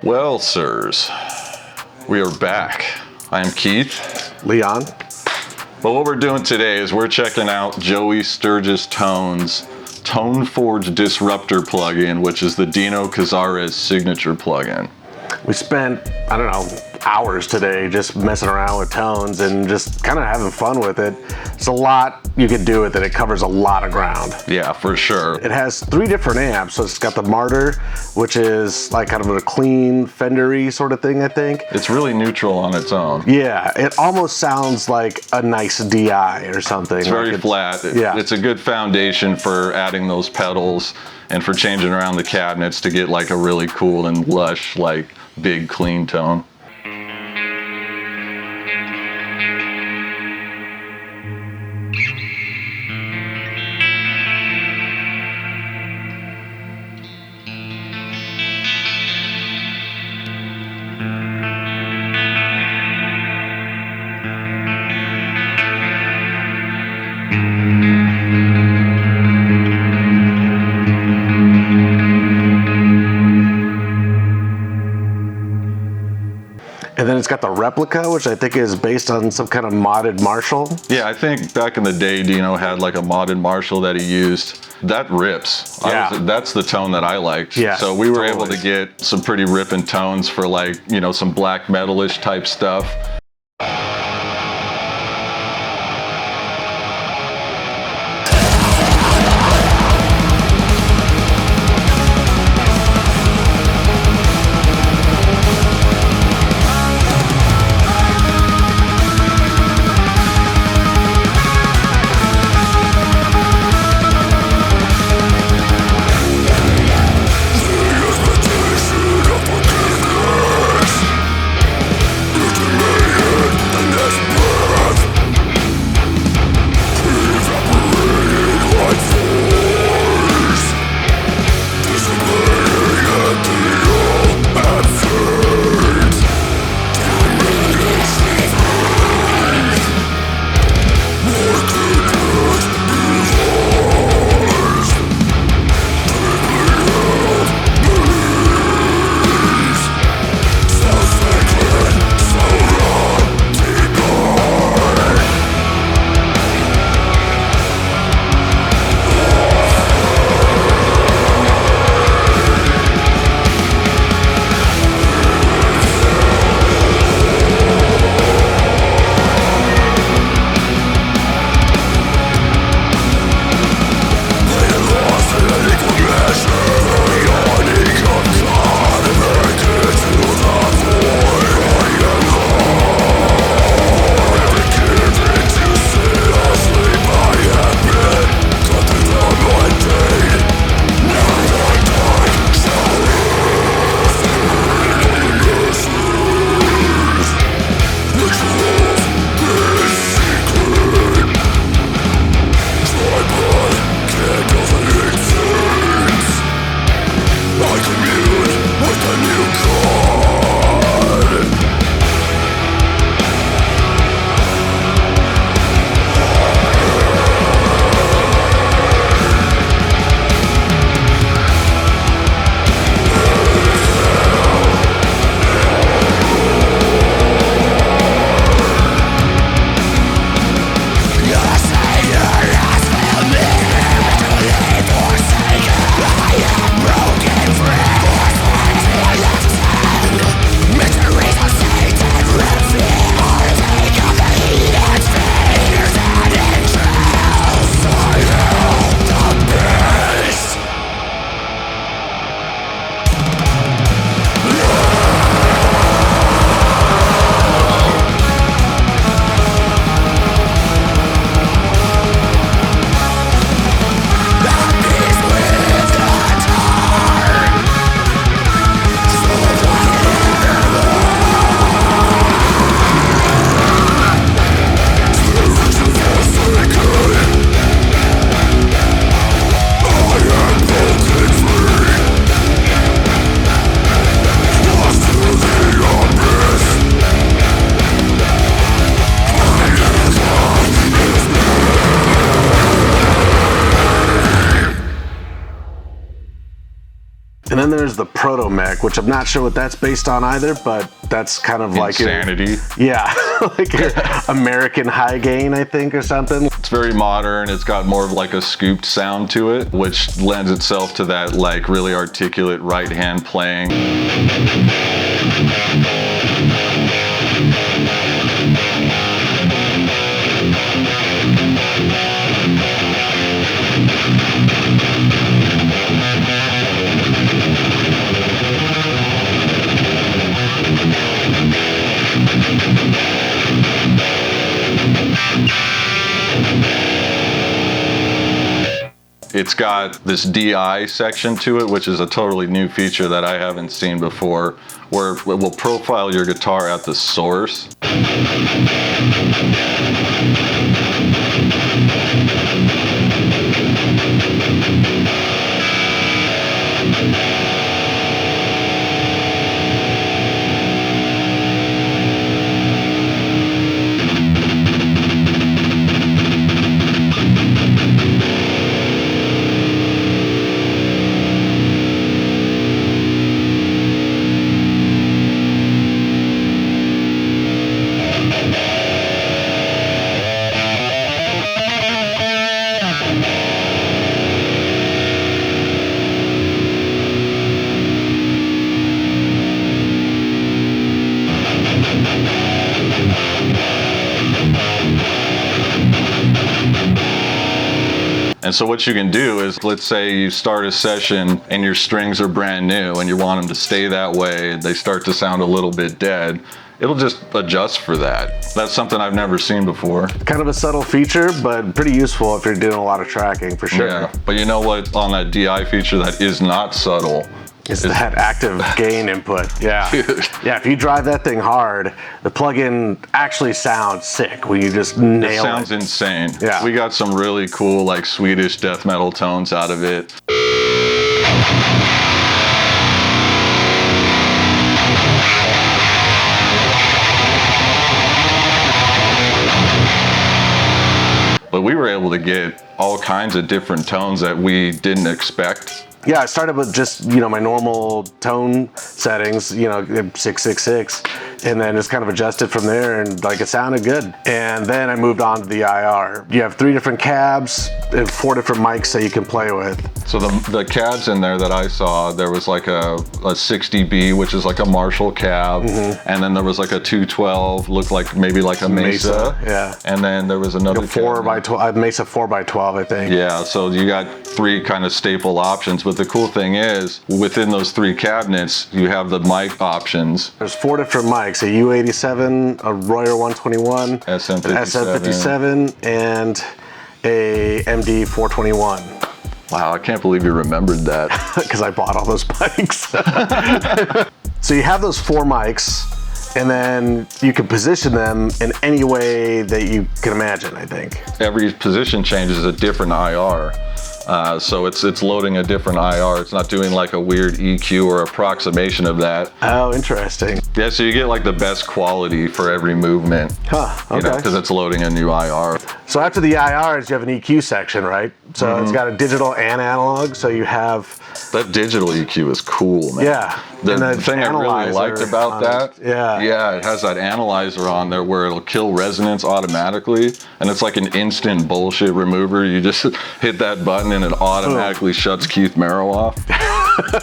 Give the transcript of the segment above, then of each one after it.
Well, sirs, we are back. I am Keith. Leon. But what we're doing today is we're checking out Joey Sturgis Tone's Toneforge Disruptor plugin, which is the Dino Cazares signature plugin. We spent, I don't know, hours today just messing around with tones and just kind of having fun with it. It's a lot you can do with it. It covers a lot of ground. Yeah, for sure. It has 3 different amps. So it's got the Martyr, which is like kind of a clean Fender-y sort of thing, I think. It's really neutral on its own. Yeah, it almost sounds like a nice DI or something. It's very flat. Yeah. It's a good foundation for adding those pedals and for changing around the cabinets to get like a really cool and lush, like big clean tone. And then it's got the Replica, which I think is based on some kind of modded Marshall. Yeah, I think back in the day, Dino had like a modded Marshall that he used. That rips. Yeah. That's the tone that I liked. Yeah, so we were totally able to get some pretty ripping tones for like, you know, some black metalish type stuff. And then there's the Proto Mac, which I'm not sure what that's based on either, but that's kind of like Insanity. Yeah, like your American high gain, I think, or something. It's very modern. It's got more of like a scooped sound to it, which lends itself to that like really articulate right hand playing. It's got this DI section to it, which is a totally new feature that I haven't seen before, where it will profile your guitar at the source. And so what you can do is, let's say you start a session and your strings are brand new and you want them to stay that way, they start to sound a little bit dead, it'll just adjust for that. That's something I've never seen before. Kind of a subtle feature, but pretty useful if you're doing a lot of tracking, for sure. Yeah, but you know what, on that DI feature that is not subtle, it's that active gain input. Yeah. Yeah, if you drive that thing hard, the plugin actually sounds sick when you just nail it. It sounds insane. Yeah. We got some really cool like Swedish death metal tones out of it. But we were able to get all kinds of different tones that we didn't expect. Yeah, I started with just, you know, my normal tone settings, you know, 666, and then it's kind of adjusted from there, and like it sounded good. And then I moved on to the IR. You have 3 different cabs and 4 different mics that you can play with. So the cabs in there that I saw, there was like a 60B, which is like a Marshall cab, and then there was like a 212, looked like maybe like a Mesa. Yeah. And then there was another like a 4x12, Mesa 4x12, I think. Yeah, so you got 3 kind of staple options, but the cool thing is, within those 3 cabinets, you have the mic options. There's 4 different mics, a U87, a Royer 121, SM57. an SM57, and a MD 421. Wow, I can't believe you remembered that. Because I bought all those mics. So you have those 4 mics, and then you can position them in any way that you can imagine, I think. Every position change is a different IR. So it's loading a different IR. It's not doing like a weird EQ or approximation of that. Oh, interesting. Yeah, so you get like the best quality for every movement. Huh, okay. You know, because it's loading a new IR. So after the IRs, you have an EQ section, right? So it's got a digital and analog, so you have... That digital EQ is cool, man. Yeah. The thing I really liked about that, yeah, it has that analyzer on there where it'll kill resonance automatically, and it's like an instant bullshit remover. You just hit that button and it automatically shuts Keith Merrow off.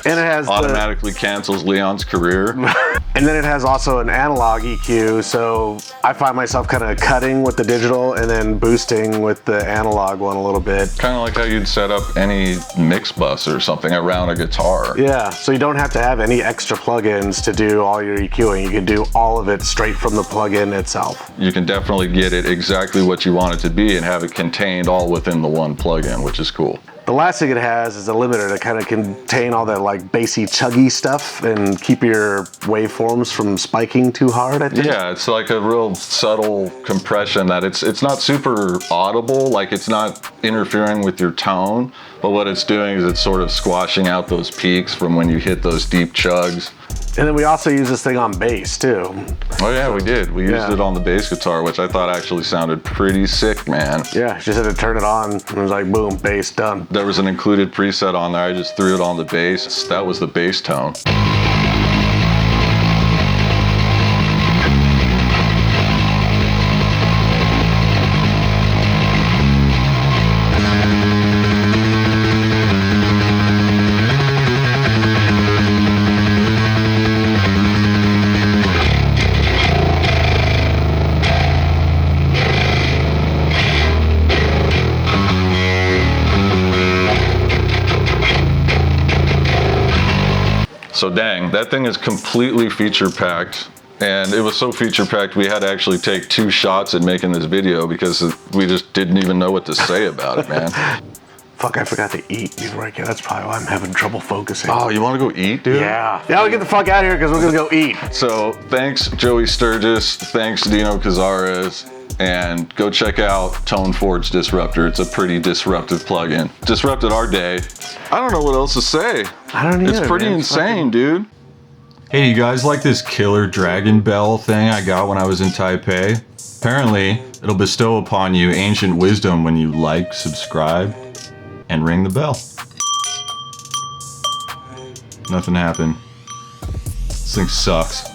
And it has automatically cancels Leon's career. And then it has also an analog EQ, so I find myself kind of cutting with the digital and then boosting with the analog one a little bit. Kind of like how you'd set up any mix bus or something around a guitar. Yeah, so you don't have to have any extra plugins to do all your EQing. You can do all of it straight from the plugin itself. You can definitely get it exactly what you want it to be and have it contained all within the one plugin, which is cool. The last thing it has is a limiter to kind of contain all that like bassy, chuggy stuff and keep your waveforms from spiking too hard, I think. Yeah, it's like a real subtle compression that it's not super audible, like it's not interfering with your tone, but what it's doing is it's sort of squashing out those peaks from when you hit those deep chugs. And then we also use this thing on bass too. Oh yeah, we did. We used it on the bass guitar, which I thought actually sounded pretty sick, man. Yeah, just had to turn it on and it was like, boom, bass done. There was an included preset on there. I just threw it on the bass. That was the bass tone. So dang, that thing is completely feature packed. And it was so feature packed, we had to actually take 2 shots at making this video because we just didn't even know what to say about it, man. Fuck, I forgot to eat before I came. That's probably why I'm having trouble focusing. Oh, you want to go eat, dude? Yeah. Now we get the fuck out of here because we're gonna go eat. So thanks, Joey Sturgis. Thanks, Dino Cazares. And go check out Toneforge Disruptor. It's a pretty disruptive plugin. Disrupted our day. I don't know what else to say. I don't either, It's pretty man. insane, dude. Hey, you guys like this killer dragon bell thing I got when I was in Taipei? Apparently, it'll bestow upon you ancient wisdom when you like, subscribe, and ring the bell. Nothing happened. This thing sucks.